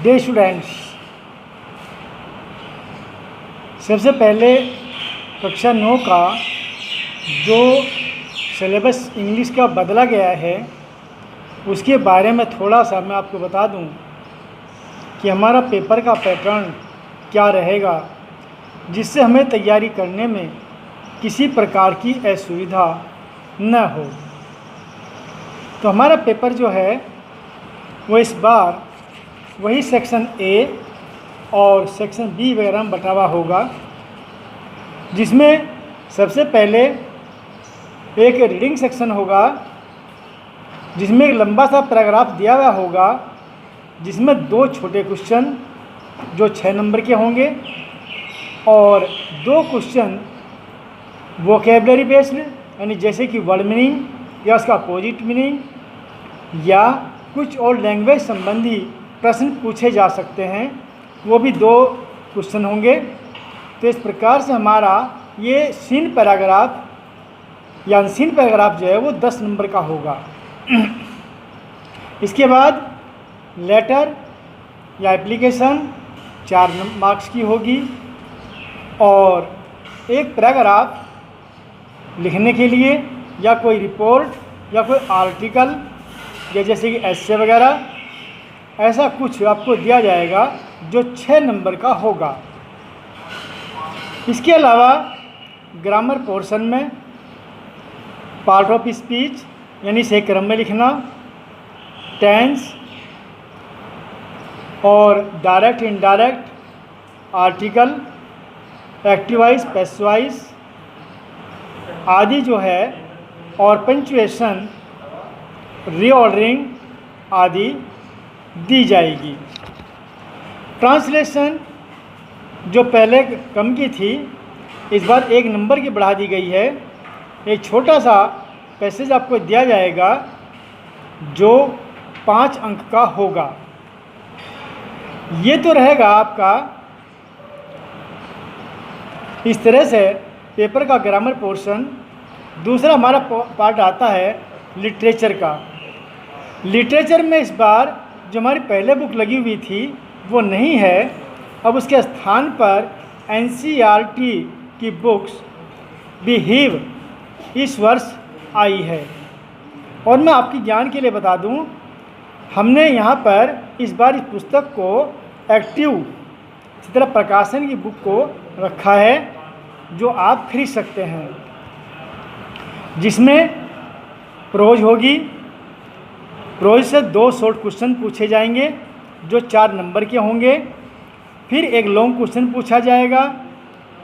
Day students, सबसे पहले कक्षा 9 का जो सिलेबस इंग्लिश का बदला गया है उसके बारे में थोड़ा सा मैं आपको बता दूं कि हमारा पेपर का पैटर्न क्या रहेगा, जिससे हमें तैयारी करने में किसी प्रकार की असुविधा न हो। तो हमारा पेपर जो है वो इस बार वही सेक्शन ए और सेक्शन बी वगैरह में बटा हुआ होगा, जिसमें सबसे पहले एक रीडिंग सेक्शन होगा जिसमें एक लंबा सा पैराग्राफ दिया हुआ होगा, जिसमें 2 छोटे क्वेश्चन जो 6 नंबर के होंगे और 2 क्वेश्चन वोकेबलरी बेस्ड, यानी जैसे कि वर्ड मीनिंग या उसका अपोजिट मीनिंग या कुछ और लैंग्वेज संबंधी प्रश्न पूछे जा सकते हैं, वो भी 2 क्वेश्चन होंगे। तो इस प्रकार से हमारा ये सीन पैराग्राफ या अनसीन पैराग्राफ जो है वो 10 नंबर का होगा। इसके बाद लेटर या एप्लीकेशन 4 मार्क्स की होगी और एक पैराग्राफ लिखने के लिए या कोई रिपोर्ट या कोई आर्टिकल या जैसे कि एस्से वगैरह ऐसा कुछ आपको दिया जाएगा जो 6 नंबर का होगा। इसके अलावा ग्रामर पोर्शन में पार्ट ऑफ स्पीच यानी सही क्रम में लिखना, टेंस और direct indirect article, active voice passive voice आदि जो है और पंक्चुएशन रीऑर्डरिंग आदि दी जाएगी। ट्रांसलेशन जो पहले कम की थी इस बार 1 नंबर की बढ़ा दी गई है। एक छोटा सा पैसेज आपको दिया जाएगा जो 5 अंक का होगा। ये तो रहेगा आपका इस तरह से पेपर का ग्रामर पोर्शन। दूसरा हमारा पार्ट आता है लिटरेचर का। लिटरेचर में इस बार जो हमारी पहले बुक लगी हुई थी वो नहीं है, अब उसके स्थान पर एनसीईआरटी की बुक्स बिहेव इस वर्ष आई है। और मैं आपके ज्ञान के लिए बता दूं, हमने यहाँ पर इस बार इस पुस्तक को एक्टिव इसी तरह प्रकाशन की बुक को रखा है जो आप खरीद सकते हैं, जिसमें प्रोज होगी। प्रोज से 2 शॉर्ट क्वेश्चन पूछे जाएंगे जो 4 नंबर के होंगे। फिर एक लॉन्ग क्वेश्चन पूछा जाएगा,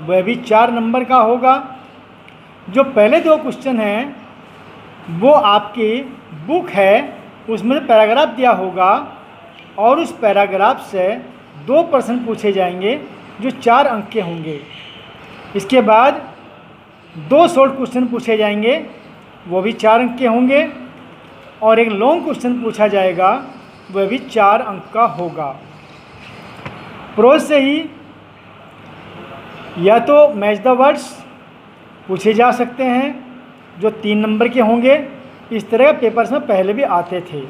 वह भी 4 नंबर का होगा। जो पहले 2 क्वेश्चन हैं वो आपकी बुक है, उसमें पैराग्राफ दिया होगा और उस पैराग्राफ से 2 प्रश्न पूछे जाएंगे जो 4 अंक के होंगे। इसके बाद 2 शॉर्ट क्वेश्चन पूछे जाएंगे, वो भी 4 अंक के होंगे और एक लॉन्ग क्वेश्चन पूछा जाएगा, वह भी 4 अंक का होगा। प्रोज से ही या तो मैच द वर्ड्स पूछे जा सकते हैं जो 3 नंबर के होंगे। इस तरह के पेपर्स में पहले भी आते थे।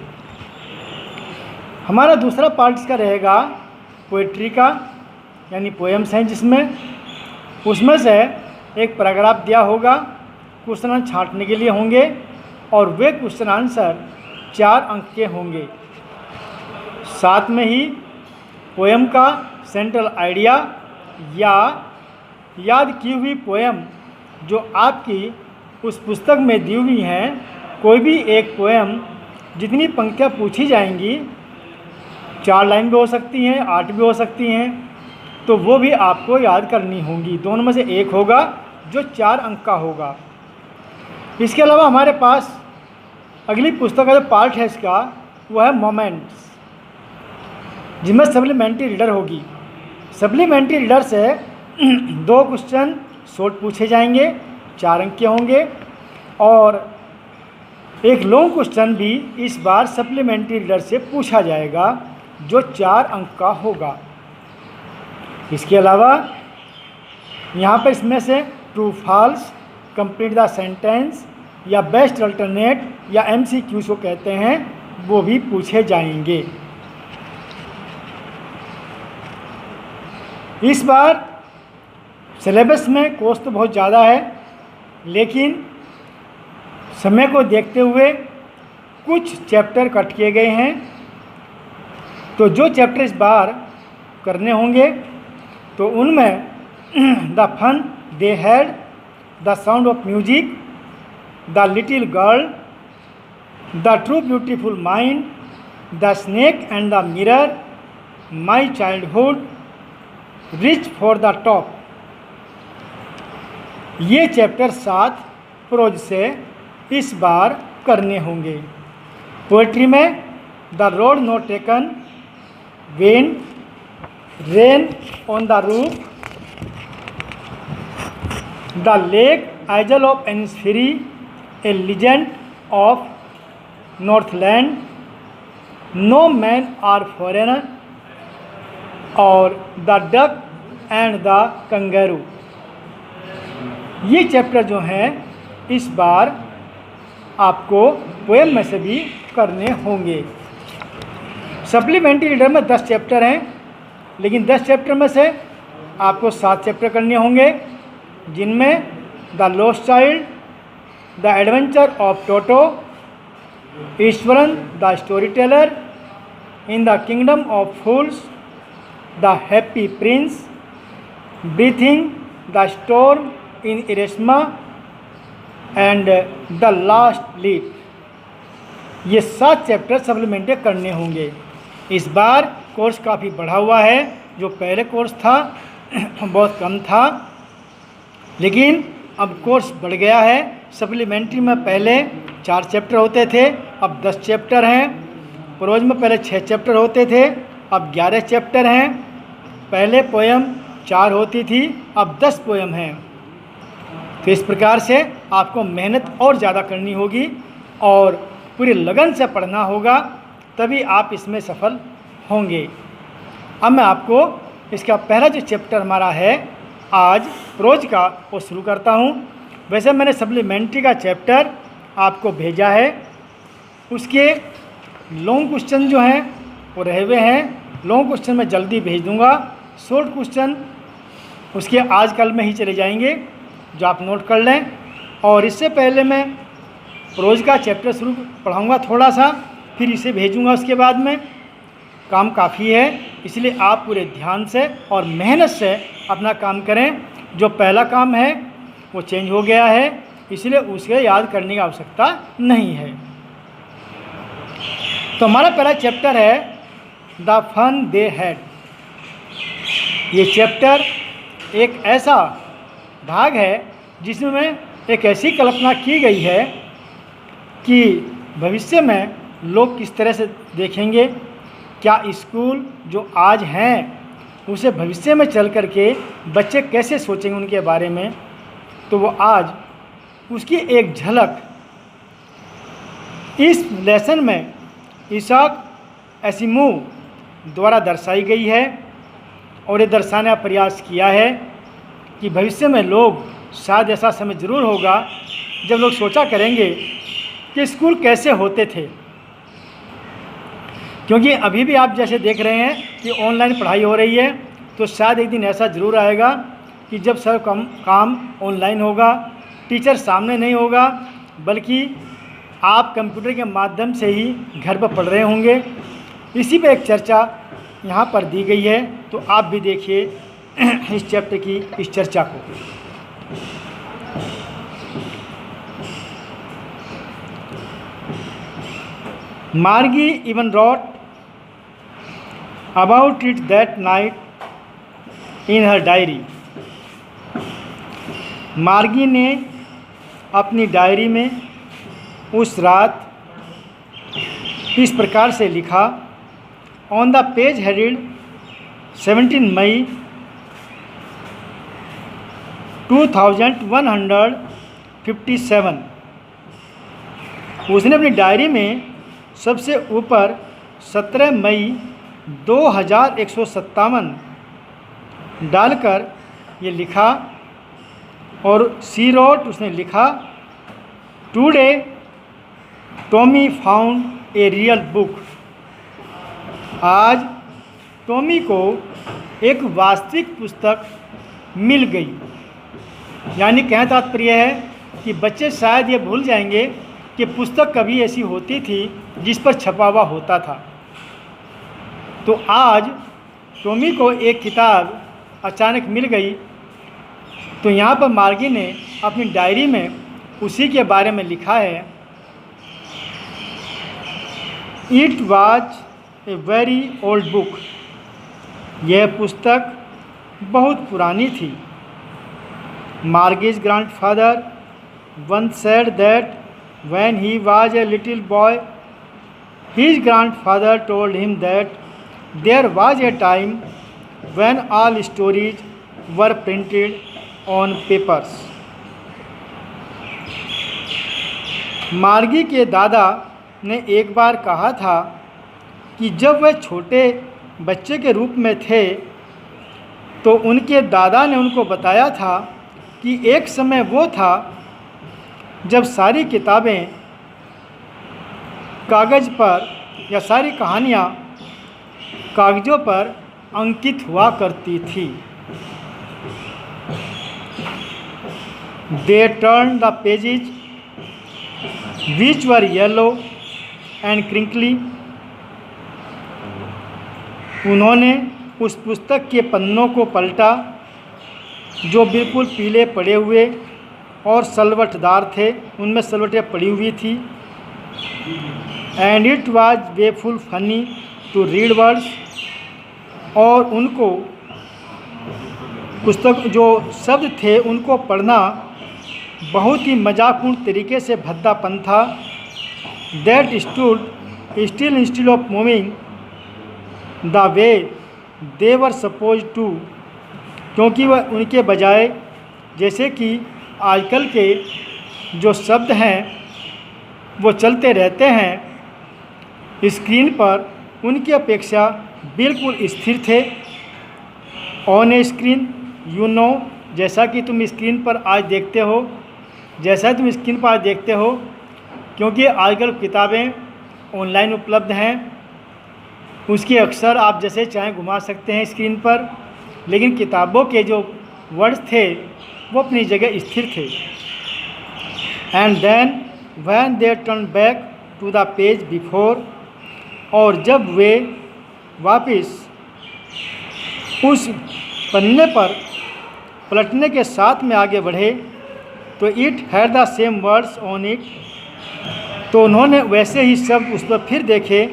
हमारा दूसरा पार्ट इसका रहेगा पोइट्री का, यानी पोएम्स हैं जिसमें उसमें से एक पैराग्राफ दिया होगा, क्वेश्चन आंसर छांटने के लिए होंगे और वे क्वेश्चन आंसर 4 अंक के होंगे। साथ में ही पोएम का सेंट्रल आइडिया या याद की हुई पोएम जो आपकी उस पुस्तक में दी हुई हैं, कोई भी एक पोएम जितनी पंक्तियाँ पूछी जाएंगी, 4 लाइन भी हो सकती हैं, 8 भी हो सकती हैं, तो वो भी आपको याद करनी होंगी। दोनों में से एक होगा जो 4 अंक का होगा। इसके अलावा हमारे पास अगली पुस्तक का जो पार्ट है इसका वो है मोमेंट्स, जिसमें सप्लीमेंट्री रीडर होगी। सप्लीमेंट्री रीडर से 2 क्वेश्चन शॉर्ट पूछे जाएंगे, 4 अंक के होंगे और एक लॉन्ग क्वेश्चन भी इस बार सप्लीमेंट्री रीडर से पूछा जाएगा जो 4 अंक का होगा। इसके अलावा यहाँ पर इसमें से true false, complete the sentence या बेस्ट अल्टरनेट या MCQ को कहते हैं, वो भी पूछे जाएंगे। इस बार सिलेबस में कोर्स तो बहुत ज़्यादा है, लेकिन समय को देखते हुए कुछ चैप्टर कट किए गए हैं। तो जो चैप्टर इस बार करने होंगे तो उनमें the fun they had, the sound of music, the little girl, the true beautiful mind, the snake and the mirror, my childhood, rich for the top, ये चैप्टर 7 प्रोज से इस बार करने होंगे। पोएट्री में the road not taken, when, rain on the roof, the lake isle of Innisfree, a legend of northland, no man are foreigners, और the duck and the kangaroo, ये chapter जो हैं इस बार आपको पोएम में से भी करने होंगे। सप्लीमेंट्री रीडर में 10 चैप्टर हैं, लेकिन 10 चैप्टर में से आपको 7 चैप्टर करने होंगे, जिनमें the lost child, the adventure of Toto, Iswaran the storyteller, in the kingdom of fools, the happy prince, breathing the storm in Ersama, and the last leaf, ये 7 चैप्टर सप्लीमेंट्री करने होंगे। इस बार कोर्स काफ़ी बढ़ा हुआ है, जो पहले कोर्स था बहुत कम था, लेकिन अब कोर्स बढ़ गया है। सप्लीमेंट्री में पहले 4 चैप्टर होते थे, अब 10 चैप्टर हैं। प्रोज में पहले 6 चैप्टर होते थे, अब 11 चैप्टर हैं। पहले पोएम 4 होती थी, अब 10 पोएम हैं। तो इस प्रकार से आपको मेहनत और ज़्यादा करनी होगी और पूरी लगन से पढ़ना होगा, तभी आप इसमें सफल होंगे। अब मैं आपको इसका पहला जो चैप्टर हमारा है आज प्रोज का, वो शुरू करता हूँ। वैसे मैंने सप्लीमेंट्री का चैप्टर आपको भेजा है, उसके लॉन्ग क्वेश्चन जो हैं वो रहे हुए हैं। लॉन्ग क्वेश्चन मैं जल्दी भेज दूँगा, शॉर्ट क्वेश्चन उसके आज कल में ही चले जाएंगे, जो आप नोट कर लें। और इससे पहले मैं प्रोज का चैप्टर शुरू पढ़ाऊँगा थोड़ा सा, फिर इसे भेजूँगा। उसके बाद में काम काफ़ी है, इसलिए आप पूरे ध्यान से और मेहनत से अपना काम करें। जो पहला काम है वो चेंज हो गया है, इसलिए उसे याद करने की आवश्यकता नहीं है। तो हमारा पहला चैप्टर है द फन दे हैड। ये चैप्टर एक ऐसा भाग है जिसमें एक ऐसी कल्पना की गई है कि भविष्य में लोग किस तरह से देखेंगे, क्या स्कूल जो आज हैं उसे भविष्य में चल कर के बच्चे कैसे सोचेंगे उनके बारे में। तो वो आज उसकी एक झलक इस लेसन में इसाक एसिमोव द्वारा दर्शाई गई है, और ये दर्शाने का प्रयास किया है कि भविष्य में लोग, शायद ऐसा समय ज़रूर होगा जब लोग सोचा करेंगे कि स्कूल कैसे होते थे। क्योंकि अभी भी आप जैसे देख रहे हैं कि ऑनलाइन पढ़ाई हो रही है, तो शायद एक दिन ऐसा ज़रूर आएगा कि जब सब काम ऑनलाइन होगा, टीचर सामने नहीं होगा, बल्कि आप कंप्यूटर के माध्यम से ही घर पर पढ़ रहे होंगे। इसी पे एक चर्चा यहाँ पर दी गई है, तो आप भी देखिए इस चैप्टर की इस चर्चा को। Margie even wrote about it that night in her diary. Margie ने अपनी डायरी में उस रात इस प्रकार से लिखा, ऑन द पेज हेडेड 17 मई 2157। उसने अपनी डायरी में सबसे ऊपर 17 मई 2157 डालकर ये लिखा, और सी रोट, उसने लिखा, today Tommy found a real book. आज टॉमी को एक वास्तविक पुस्तक मिल गई। यानी कहना तात्पर्य है कि बच्चे शायद ये भूल जाएंगे कि पुस्तक कभी ऐसी होती थी जिस पर छपा हुआ होता था। तो आज टॉमी को एक किताब अचानक मिल गई। तो यहाँ पर मार्गी ने अपनी डायरी में उसी के बारे में लिखा है, it was a very old book. यह पुस्तक बहुत पुरानी थी। मार्गीज grandfather once said that when he was a little boy, his grandfather told him that there was a time when all stories were printed on papers. मार्गी के दादा ने एक बार कहा था कि जब वह छोटे बच्चे के रूप में थे तो उनके दादा ने उनको बताया था कि एक समय वो था जब सारी किताबें कागज़ पर या सारी कहानियाँ कागज़ों पर अंकित हुआ करती थी। They turned the pages which were yellow and crinkly. उन्होंने उस पुस्तक के पन्नों को पलटा जो बिल्कुल पीले पड़े हुए और सलवटदार थे, उनमें सलवटें पड़ी हुई थी। And it was awful funny to read words. और उनको पुस्तक जो शब्द थे उनको पढ़ना बहुत ही मजाकपूर्ण तरीके से भद्दापन था। That stood still instead of moving the way they were suppose to. क्योंकि वह उनके बजाय जैसे कि आजकल के जो शब्द हैं वो चलते रहते हैं स्क्रीन पर, उनकी अपेक्षा बिल्कुल स्थिर थे। On A screen you know, जैसा कि तुम स्क्रीन पर आज देखते हो, जैसा तुम स्क्रीन पर आज देखते हो, क्योंकि आजकल किताबें ऑनलाइन उपलब्ध हैं, उसके अक्षर आप जैसे चाहें घुमा सकते हैं स्क्रीन पर, लेकिन किताबों के जो वर्ड्स थे वो अपनी जगह स्थिर थे। And then when they turn back to the page before, और जब वे वापस उस पन्ने पर पलटने के साथ में आगे बढ़े तो it had the same words on it. तो उन्होंने वैसे ही शब्द उस पर फिर देखे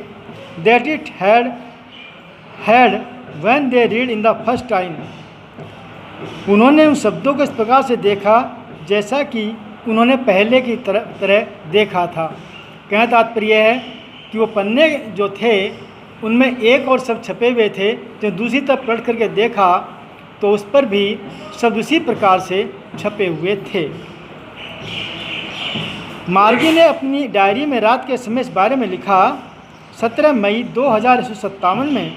that it had when they read in the first time. उन्होंने उन शब्दों को इस प्रकार से देखा जैसा कि उन्होंने पहले की तरह देखा था। कहना तात्पर्य है कि वो पन्ने जो थे उनमें एक और शब्द छपे हुए थे, जो दूसरी तरफ पलट करके देखा तो उस पर भी शब्द उसी प्रकार से छपे हुए थे। मार्गी ने अपनी डायरी में रात के समय इस बारे में लिखा। 17 मई 2057 में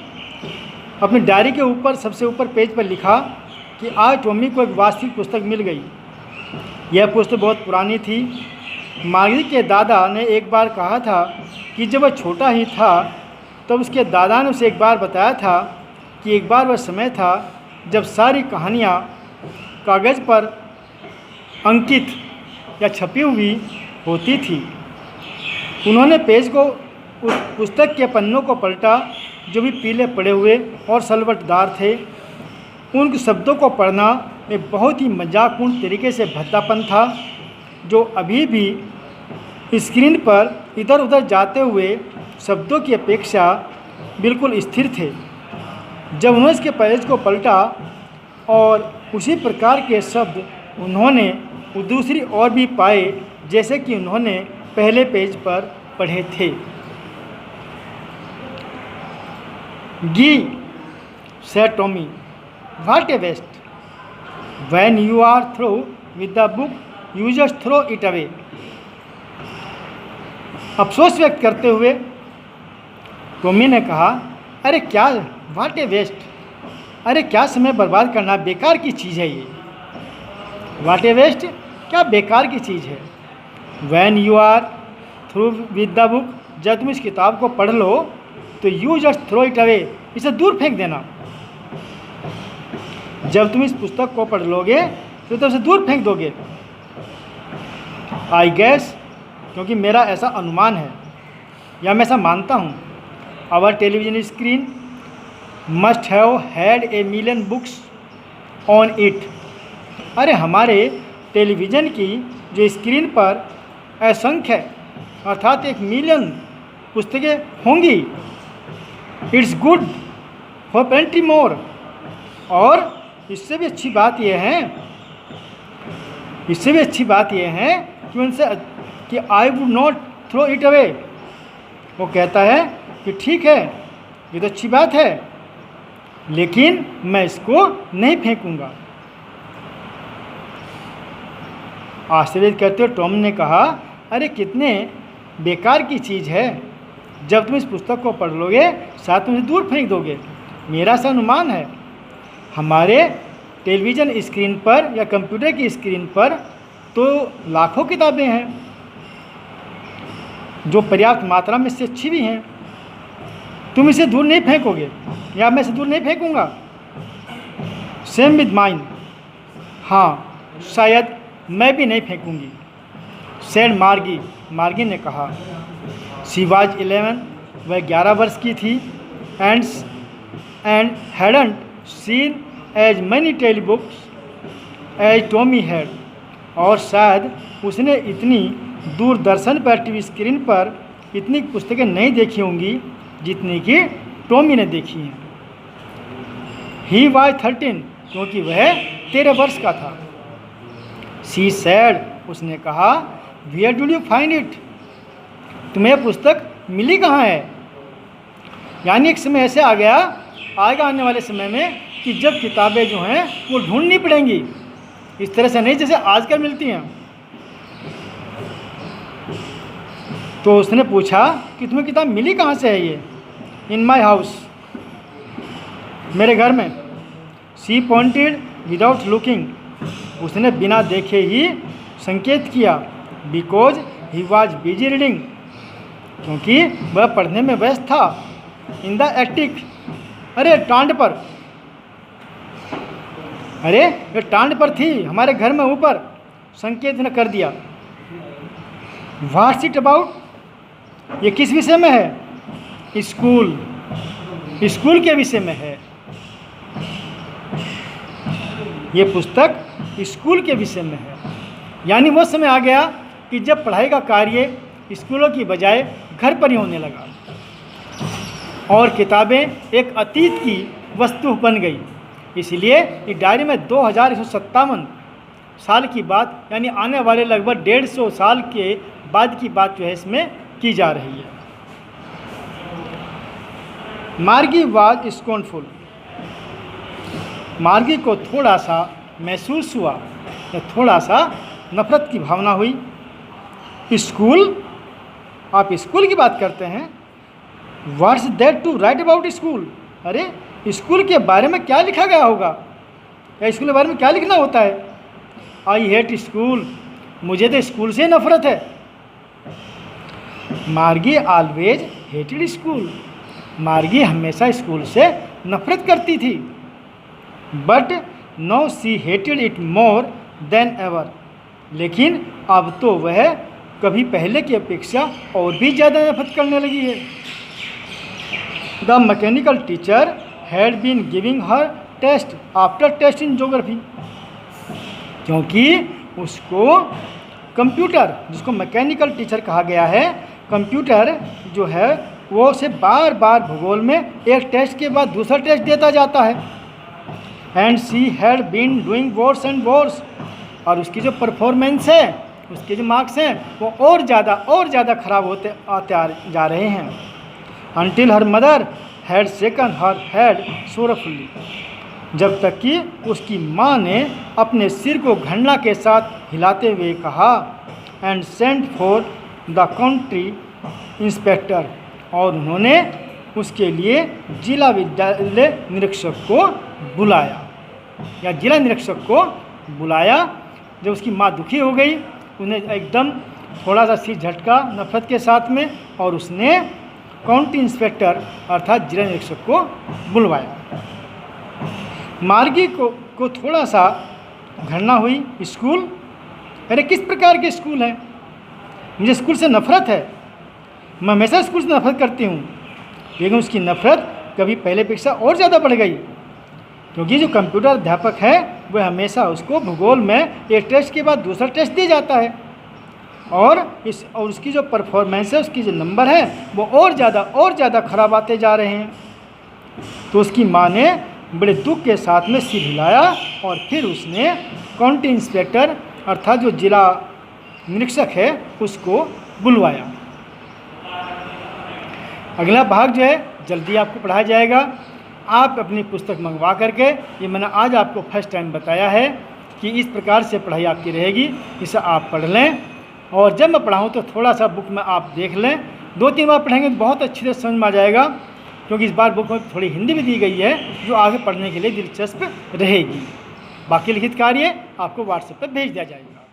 अपनी डायरी के ऊपर सबसे ऊपर पेज पर लिखा कि आज टॉमी को एक वास्तविक पुस्तक मिल गई। यह पुस्तक बहुत पुरानी थी। मार्गी के दादा ने एक बार कहा था कि जब वह छोटा ही था तब उसके दादा ने उसे एक बार बताया था कि एक बार वह समय था जब सारी कहानियाँ कागज़ पर अंकित या छपी हुई होती थी। उन्होंने पेज को उस पुस्तक के पन्नों को पलटा जो भी पीले पड़े हुए और सलवटदार थे। उन शब्दों को पढ़ना एक बहुत ही मजाकपूर्ण तरीके से भद्दापन था, जो अभी भी स्क्रीन पर इधर उधर जाते हुए शब्दों की अपेक्षा बिल्कुल स्थिर थे। जब उन्होंने इसके पेज को पलटा और उसी प्रकार के शब्द उन्होंने दूसरी और भी पाए जैसे कि उन्होंने पहले पेज पर पढ़े थे। गी said Tommy, what a waste. When you are through with the book, you just throw it away. अफसोस व्यक्त करते हुए टॉमी ने कहा, अरे क्या, व्हाट ए वेस्ट, अरे क्या समय बर्बाद करना, बेकार की चीज़ है ये। व्हाट ए वेस्ट, क्या बेकार की चीज़ है। When you are through with the book, जब तुम इस किताब को पढ़ लो तो you just throw it away, इसे दूर फेंक देना। जब तुम इस पुस्तक को पढ़ लोगे तो तुम उसे दूर फेंक दोगे। आई गैस, क्योंकि मेरा ऐसा अनुमान है या मैं ऐसा मानता हूँ, our television screen must have had a million books on it. अरे हमारे टेलीविज़न की जो स्क्रीन पर असंख्य अर्थात 1 मिलियन पुस्तकें होंगी। इट्स गुड फॉर प्लेंटी मोर। और इससे भी अच्छी बात यह है कि उनसे कि I would not throw it away. वो कहता है कि ठीक है, ये तो अच्छी बात है, लेकिन मैं इसको नहीं फेंकूंगा। आश्चर्यचकित करते हुए टॉम ने कहा, अरे कितने बेकार की चीज़ है, जब तुम इस पुस्तक को पढ़ लोगे शायद तुम इसे दूर फेंक दोगे। मेरा सा अनुमान है, हमारे टेलीविज़न स्क्रीन पर या कंप्यूटर की स्क्रीन पर तो लाखों किताबें हैं जो पर्याप्त मात्रा में इससे अच्छी भी हैं। तुम इसे दूर नहीं फेंकोगे या मैं इसे दूर नहीं फेंकूंगा। Same with mine. हाँ, शायद मैं भी नहीं फेंकूंगी। सेड मार्गी। मार्गी ने कहा। She was 11। वह 11 वर्ष की थी। And hadn't seen as many telebooks as Tommy had. और शायद उसने इतनी दूरदर्शन पर टीवी स्क्रीन पर इतनी पुस्तकें नहीं देखी होंगी जितनी कि टॉमी ने देखी हैं। ही वाज 13, क्योंकि वह 13 वर्ष का था। She said. उसने कहा, where do you find it. तुम्हें पुस्तक मिली कहाँ है। यानी एक समय ऐसे आएगा आने वाले समय में कि जब किताबें जो हैं वो ढूंढनी पड़ेंगी, इस तरह से नहीं जैसे आजकल मिलती हैं। तो उसने पूछा कि तुम्हें किताब मिली कहाँ से है ये। इन माई हाउस, मेरे घर में। She pointed without looking. उसने बिना देखे ही संकेत किया। Because he was busy reading, क्योंकि वह पढ़ने में व्यस्त था। In the attic. अरे टांड पर, अरे ये टांड पर थी हमारे घर में ऊपर, संकेत ने कर दिया। What's it about. ये किस विषय में है। स्कूल। स्कूल के विषय में है। ये पुस्तक स्कूल के विषय में है। यानी वो समय आ गया कि जब पढ़ाई का कार्य स्कूलों की बजाय घर पर ही होने लगा और किताबें एक अतीत की वस्तु बन गई। इसलिए इस डायरी में 2157 साल की बात, यानी आने वाले लगभग 150 साल के बाद की बात जो है इसमें की जा रही है। मार्गी वाज स्कॉनफुल। मार्गी को थोड़ा सा महसूस हुआ या थोड़ा सा नफरत की भावना हुई। स्कूल, आप स्कूल की बात करते हैं। What's that to write about school. अरे स्कूल के बारे में क्या लिखा गया होगा, या स्कूल के बारे में क्या लिखना होता है। I hate school. मुझे तो स्कूल से नफरत है। मार्गी ऑलवेज हेटेड स्कूल। मार्गी हमेशा स्कूल से नफरत करती थी। But now she hated it more than ever. लेकिन अब तो वह कभी पहले की अपेक्षा और भी ज़्यादा नफरत करने लगी है। The mechanical teacher had been giving her test after test in geography. क्योंकि उसको कंप्यूटर, जिसको मैकेनिकल टीचर कहा गया है, कंप्यूटर जो है वो उसे बार बार भूगोल में एक टेस्ट के बाद दूसरा टेस्ट देता जाता है। And she had been doing worse and worse. और उसकी जो परफॉर्मेंस है, उसके जो मार्क्स हैं वो और ज़्यादा खराब होते आते जा रहे हैं। Until her mother had shaken her head sorrowfully. जब तक कि उसकी माँ ने अपने सिर को घृणा के साथ हिलाते हुए कहा, and sent for the county inspector. और उन्होंने उसके लिए जिला विद्यालय निरीक्षक को बुलाया, या जिला निरीक्षक को बुलाया। जब उसकी माँ दुखी हो गई, उन्हें एकदम थोड़ा सा सिर झटका नफरत के साथ में, और उसने काउंटी इंस्पेक्टर अर्थात जिला निरीक्षक को बुलवाया। को थोड़ा सा घृणा हुई। स्कूल, अरे किस प्रकार के स्कूल है? मुझे स्कूल से नफ़रत है, मैं हमेशा स्कूल से नफ़रत करती हूँ। लेकिन उसकी नफ़रत कभी पहले अपेक्षा और ज़्यादा बढ़ गई, क्योंकि जो कंप्यूटर अध्यापक है वह हमेशा उसको भूगोल में एक टेस्ट के बाद दूसरा टेस्ट दिया जाता है, और उसकी जो परफॉर्मेंस है, उसकी जो नंबर है वो और ज़्यादा ख़राब आते जा रहे हैं। तो उसकी माँ ने बड़े दुख के साथ में सिर हिलाया और फिर उसने काउंटी इंस्पेक्टर अर्थात जो जिला निरीक्षक है उसको बुलवाया। अगला भाग जो है जल्दी आपको पढ़ाया जाएगा। आप अपनी पुस्तक मंगवा करके, ये मैंने आज आपको फर्स्ट टाइम बताया है कि इस प्रकार से पढ़ाई आपकी रहेगी, इसे आप पढ़ लें। और जब मैं पढ़ाऊँ तो थोड़ा सा बुक में आप देख लें, 2-3 बार पढ़ेंगे तो बहुत अच्छी तरह समझ में आ जाएगा, क्योंकि इस बार बुक में थोड़ी हिंदी भी दी गई है जो आगे पढ़ने के लिए दिलचस्प रहेगी। बाकी लिखित कार्य आपको व्हाट्सएप पर भेज दिया जाएगा।